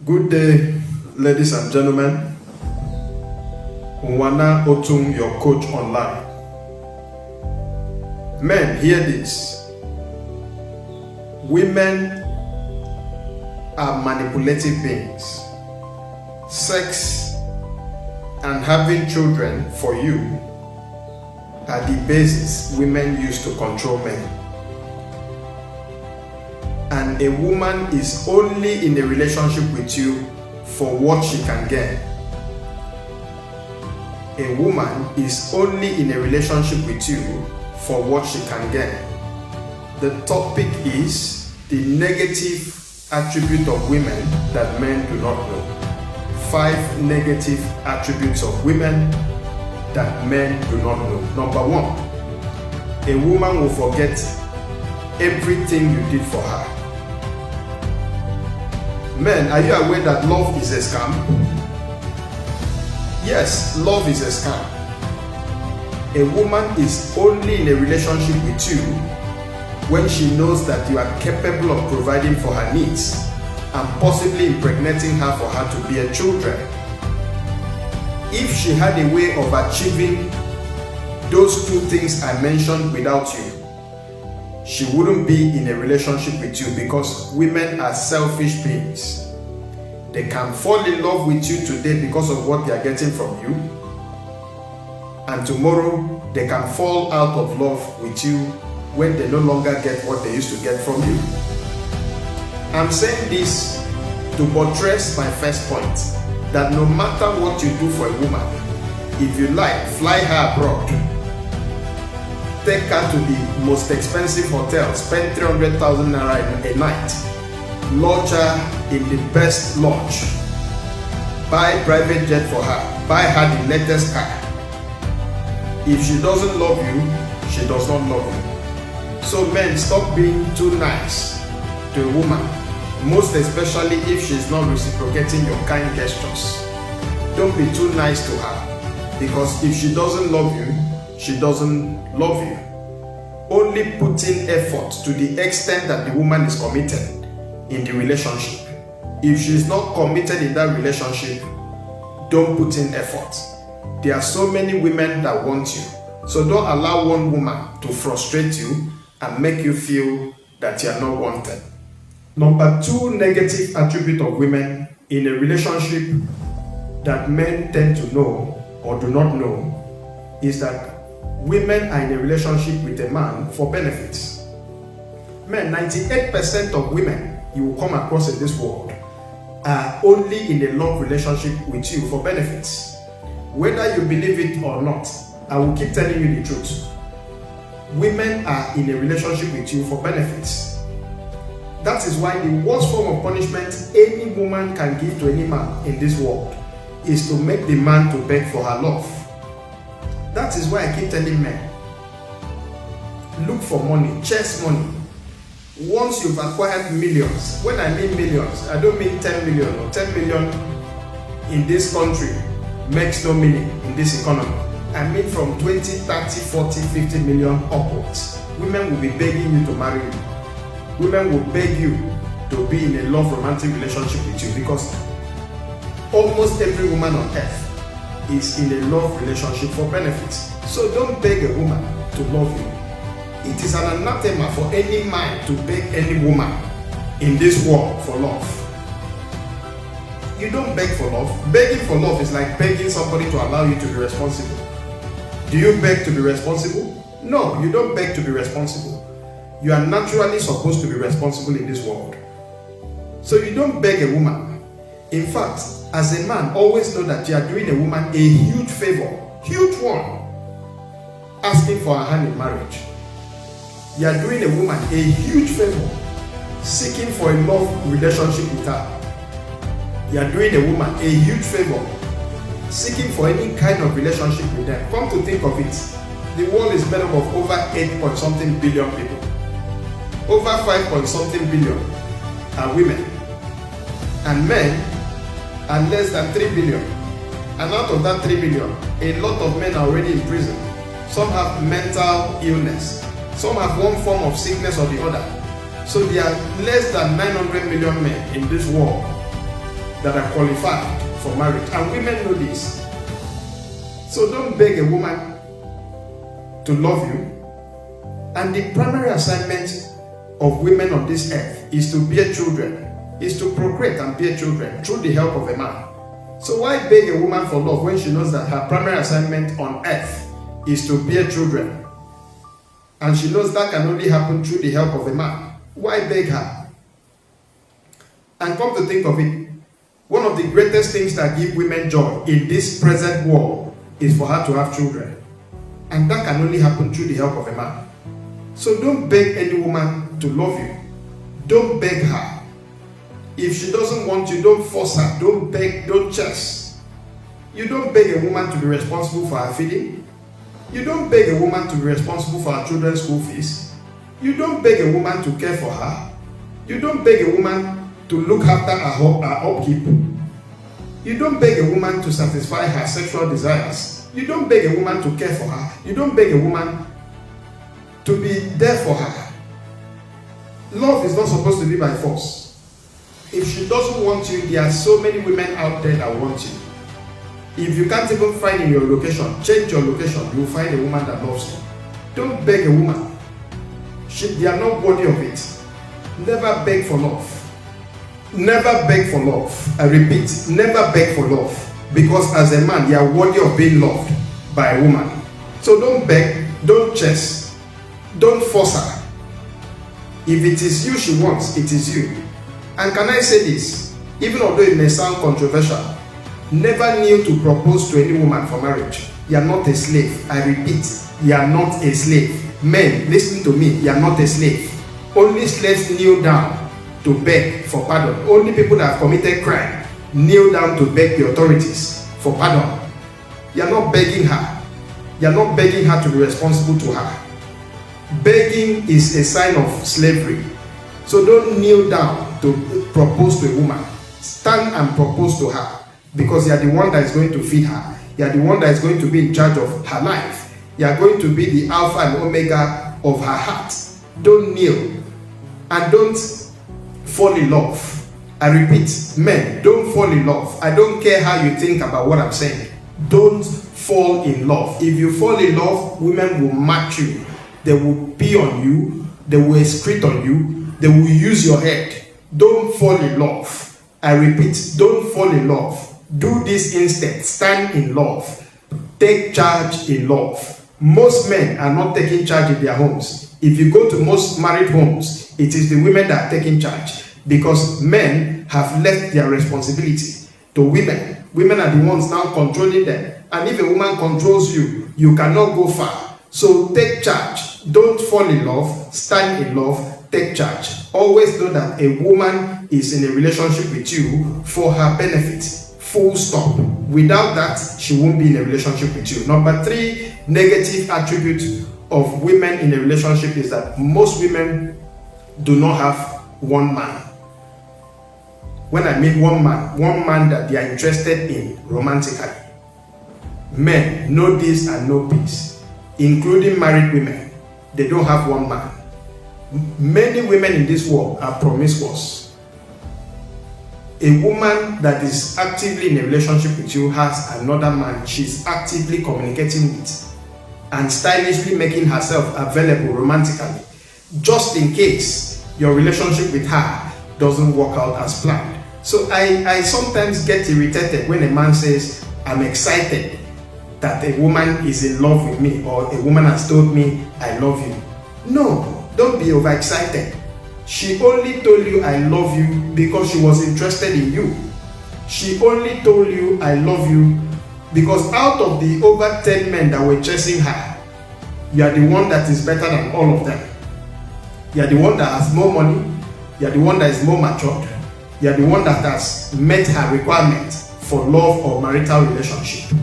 Good day, ladies and gentlemen. Unwana, Otung, your coach online. Men, hear this. Women are manipulative beings. Sex and having children for you are the basis women use to control men. And a woman is only in a relationship with you for what she can get. A woman is only in a relationship with you for what she can get. The topic is the negative attribute of women that men do not know. 5 negative attributes of women that men do not know. Number 1, a woman will forget everything you did for her. Men, are you aware that love is a scam? Yes, love is a scam. A woman is only in a relationship with you when she knows that you are capable of providing for her needs and possibly impregnating her for her to bear children. If she had a way of achieving those 2 things I mentioned without you, she wouldn't be in a relationship with you, because women are selfish beings. They can fall in love with you today because of what they are getting from you, and tomorrow they can fall out of love with you when they no longer get what they used to get from you. I'm saying this to buttress my first point, that no matter what you do for a woman, if you like, fly her abroad, take her to the most expensive hotel, spend 300,000 naira a night, lodge her in the best lodge, buy private jet for her, buy her the latest car. If she doesn't love you, she does not love you. So men, stop being too nice to a woman, most especially if she's not reciprocating your kind gestures. Don't be too nice to her, because if she doesn't love you, she doesn't love you. Only put in effort to the extent that the woman is committed in the relationship. If she is not committed in that relationship, don't put in effort. There are so many women that want you, so don't allow one woman to frustrate you and make you feel that you are not wanted. Number 2 negative attribute of women in a relationship that men tend to know or do not know is that women are in a relationship with a man for benefits. Men, 98% of women you will come across in this world are only in a love relationship with you for benefits. Whether you believe it or not, I will keep telling you the truth. Women are in a relationship with you for benefits. That is why the worst form of punishment any woman can give to any man in this world is to make the man to beg for her love. That is why I keep telling men, look for money, chase money. Once you've acquired millions, when I mean millions, I don't mean 10 million or 10 million in this country makes no meaning in this economy. I mean from 20, 30, 40, 50 million upwards. Women will be begging you to marry you. Women will beg you to be in a love romantic relationship with you, because almost every woman on earth is in a love relationship for benefits. So don't beg a woman to love you. It is an anathema for any man to beg any woman in this world for love. You don't beg for love. Begging for love is like begging somebody to allow you to be responsible. Do you beg to be responsible? No, you don't beg to be responsible. You are naturally supposed to be responsible in this world. So you don't beg a woman. In fact, as a man, always know that you are doing a woman a huge favor, huge one, asking for her hand in marriage. You are doing a woman a huge favor, seeking for a love relationship with her. You are doing a woman a huge favor, seeking for any kind of relationship with them. Come to think of it, the world is made up of over 8-point-something billion people. Over 5-point-something billion are women, and men are less than 3 billion. And out of that 3 billion, a lot of men are already in prison. Some have mental illness. Some have one form of sickness or the other. So there are less than 900 million men in this world. that are qualified for marriage, and women know this. So don't beg a woman to love you. And the primary assignment of women on this earth is to bear children, is to procreate and bear children through the help of a man. So why beg a woman for love when she knows that her primary assignment on earth is to bear children? And she knows that can only happen through the help of a man. Why beg her? And come to think of it, one of the greatest things that give women joy in this present world is for her to have children. And that can only happen through the help of a man. So don't beg any woman to love you. Don't beg her. If she doesn't want you, don't force her. Don't beg, don't chase. You don't beg a woman to be responsible for her feeding. You don't beg a woman to be responsible for her children's school fees. You don't beg a woman to care for her. You don't beg a woman to look after her upkeep. You don't beg a woman to satisfy her sexual desires. You don't beg a woman to care for her. You don't beg a woman to be there for her. Love is not supposed to be by force. If she doesn't want you, there are so many women out there that want you. If you can't even find in your location, change your location, you will find a woman that loves you. Don't beg a woman. They are not worthy of it. Never beg for love. Never beg for love. I repeat, never beg for love. Because as a man, you are worthy of being loved by a woman. So don't beg, don't chase, don't force her. If it is you she wants, it is you. And can I say this, even although it may sound controversial, never kneel to propose to any woman for marriage. You are not a slave. I repeat, you are not a slave. Men, listen to me, you are not a slave. Only slaves kneel down to beg for pardon. Only people that have committed crime kneel down to beg the authorities for pardon. You are not begging her. You are not begging her to be responsible to her. Begging is a sign of slavery. So don't kneel down to propose to a woman. Stand and propose to her, because you are the one that is going to feed her. You are the one that is going to be in charge of her life. You are going to be the alpha and omega of her heart. Don't kneel and don't fall in love. I repeat, men, don't fall in love. I don't care how you think about what I'm saying. Don't fall in love. If you fall in love, women will match you. They will pee on you. They will excrete on you. They will use your head. Don't fall in love. I repeat, don't fall in love. Do this instead. Stand in love. Take charge in love. Most men are not taking charge in their homes. If you go to most married homes, it is the women that are taking charge, because men have left their responsibility to women. Women are the ones now controlling them. And if a woman controls you, you cannot go far. So take charge. Don't fall in love. Stand in love. Take charge. Always know that a woman is in a relationship with you for her benefit. Full stop. Without that, she won't be in a relationship with you. Number 3 negative attribute of women in a relationship is that most women do not have one man. When I mean one man that they are interested in romantically. Men know this and know peace, including married women. They don't have one man. Many women in this world are promiscuous. A woman that is actively in a relationship with you has another man she's actively communicating with and stylishly making herself available romantically, just in case your relationship with her doesn't work out as planned. So I sometimes get irritated when a man says, I'm excited that a woman is in love with me, or a woman has told me, I love you. No, don't be overexcited. She only told you, I love you, because she was interested in you. She only told you, I love you, because out of the over 10 men that were chasing her, you are the one that is better than all of them. You are the one that has more money. You are the one that is more matured. You are the one that has met her requirement for love or marital relationship.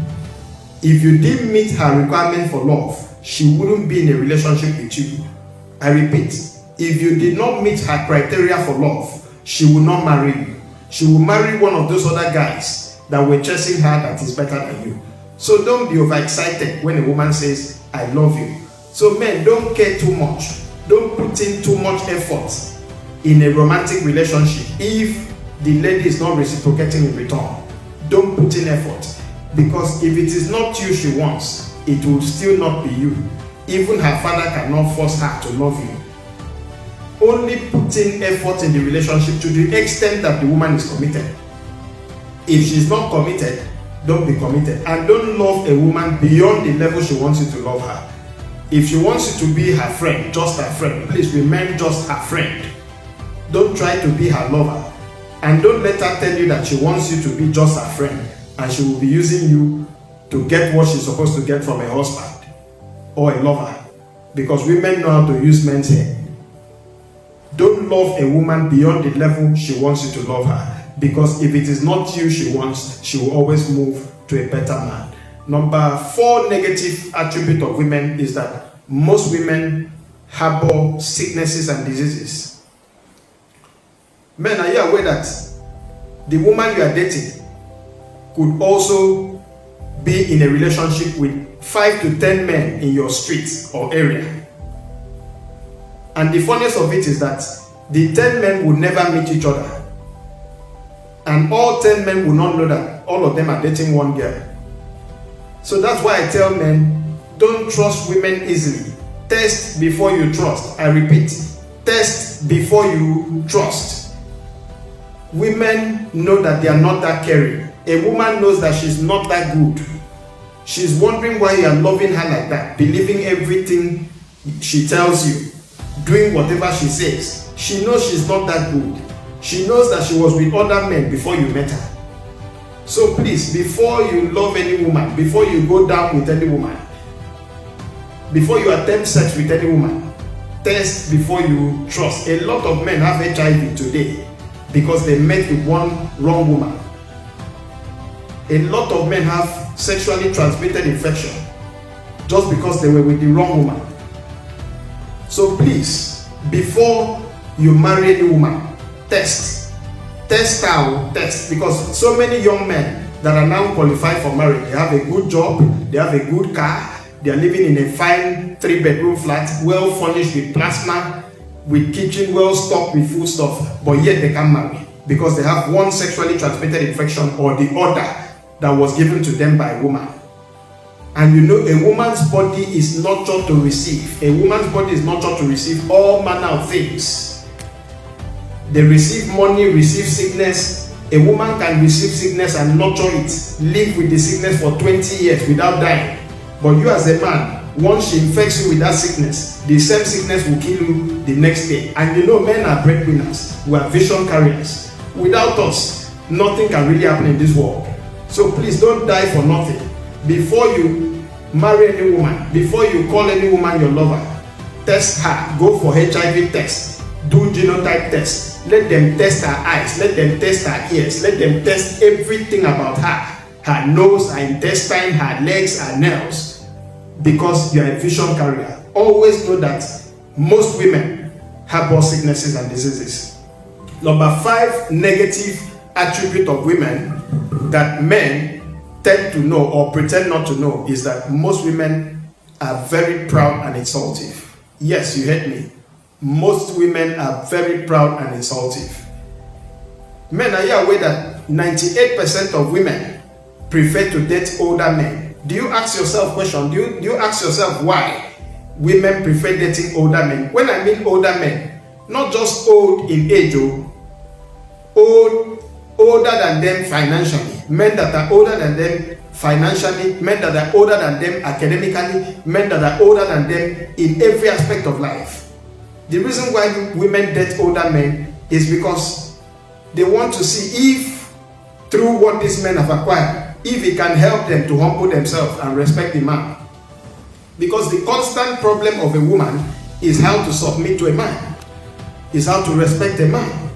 If you didn't meet her requirement for love, she wouldn't be in a relationship with you. I repeat, if you did not meet her criteria for love, she will not marry you. She will marry one of those other guys that were chasing her that is better than you. So don't be overexcited when a woman says, I love you. So men, don't care too much. Don't put in too much effort in a romantic relationship if the lady is not reciprocating in return. Don't put in effort, because if it is not you she wants, it will still not be you. Even her father cannot force her to love you. Only put in effort in the relationship to the extent that the woman is committed. If she's not committed, don't be committed. And don't love a woman beyond the level she wants you to love her. If she wants you to be her friend, just her friend, please remain just her friend. Don't try to be her lover. And don't let her tell you that she wants you to be just her friend and she will be using you to get what she's supposed to get from a husband or a lover. Because women know how to use men's hair. Don't love a woman beyond the level she wants you to love her. Because if it is not you she wants, she will always move to a better man. Number 4 negative attribute of women is that most women harbor sicknesses and diseases. Men, are you aware that the woman you are dating could also be in a relationship with 5 to 10 men in your street or area? And the funniest of it is that the 10 men will never meet each other. And all 10 men will not know that all of them are dating one girl. So that's why I tell men, don't trust women easily. Test before you trust. I repeat, test before you trust. Women know that they are not that caring. A woman knows that she's not that good. She's wondering why you are loving her like that, believing everything she tells you, doing whatever she says. She knows she's not that good. She knows that she was with other men before you met her. So please, before you love any woman, before you go down with any woman, before you attempt sex with any woman, test before you trust. A lot of men have HIV today because they met with one wrong woman. A lot of men have sexually transmitted infection just because they were with the wrong woman. So please, before you marry any woman, test her, test, because so many young men that are now qualified for marriage, they have a good job, they have a good car, they are living in a fine 3-bedroom flat, well furnished with plasma, with kitchen, well stocked with food stuff, but yet they can't marry because they have one sexually transmitted infection or the other that was given to them by a woman. And you know, a woman's body is nurtured to receive. A woman's body is nurtured to receive all manner of things. They receive money, receive sickness. A woman can receive sickness and nurture it, live with the sickness for 20 years without dying. But you as a man, once she infects you with that sickness, the same sickness will kill you the next day. And you know, men are breadwinners. We are vision carriers. Without us, nothing can really happen in this world. So please don't die for nothing. Before you marry any woman, before you call any woman your lover, test her. Go for HIV test. Do genotype test. Let them test her eyes. Let them test her ears. Let them test everything about her. Her nose, her intestine, her legs, her nails. Because you are a vision carrier. Always know that most women harbor sicknesses and diseases. Number 5 negative attribute of women that men tend to know or pretend not to know is that most women are very proud and insultive. Yes, you heard me. Most women are very proud and insultive. Men, are you aware that 98% of women prefer to date older men? Do you ask yourself question? Do you ask yourself why women prefer dating older men? When I mean older men, not just old in age, older than them financially, men that are older than them financially, men that are older than them academically, men that are older than them in every aspect of life. The reason why women date older men is because they want to see if, through what these men have acquired, if it can help them to humble themselves and respect the man. Because the constant problem of a woman is how to submit to a man, is how to respect a man.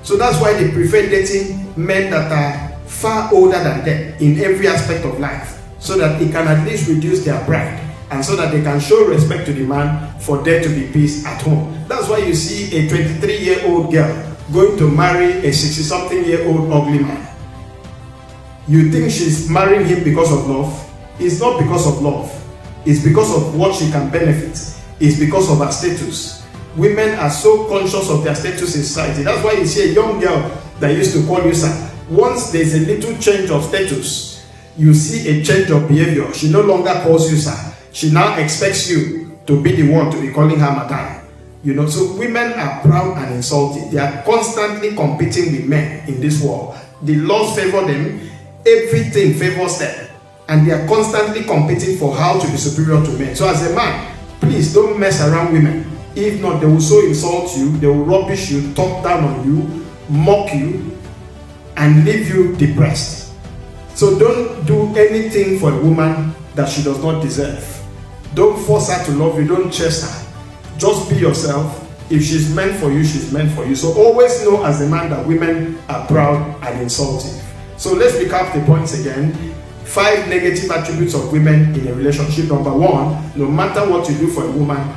So that's why they prefer dating men that are far older than them in every aspect of life, so that it can at least reduce their pride and so that they can show respect to the man for there to be peace at home. That's why you see a 23-year-old girl going to marry a 60-something-year-old ugly man. You think she's marrying him because of love? It's not because of love. It's because of what she can benefit. It's because of her status. Women are so conscious of their status in society. That's why you see a young girl that used to call you sir. Once there's a little change of status, you see a change of behavior. She no longer calls you sir. She now expects you to be the one to be calling her madam. You know, so women are proud and insulted. They are constantly competing with men in this world. The laws favor them, everything favors them, and they are constantly competing for how to be superior to men. So as a man, please don't mess around women. If not, they will so insult you, they will rubbish you, talk down on you, mock you, and leave you depressed. So don't do anything for a woman that she does not deserve. Don't force her to love you, don't chase her. Just be yourself. If she's meant for you, she's meant for you. So always know as a man that women are proud and insulting. So let's recap the points again. 5 negative attributes of women in a relationship. Number 1, no matter what you do for a woman,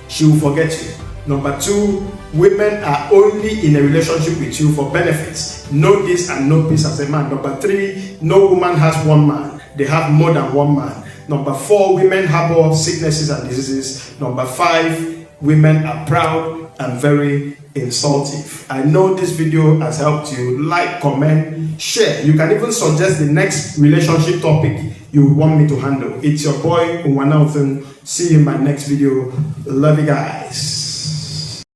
she will forget you. Number 2, women are only in a relationship with you for benefits. Know this and know peace as a man. Number 3, no woman has one man. They have more than one man. Number 4, women harbor sicknesses and diseases. Number 5, women are proud and very insultive. I know this video has helped you. Like, comment, share. You can even suggest the next relationship topic you would want me to handle. It's your boy, Unwana. See you in my next video. Love you guys.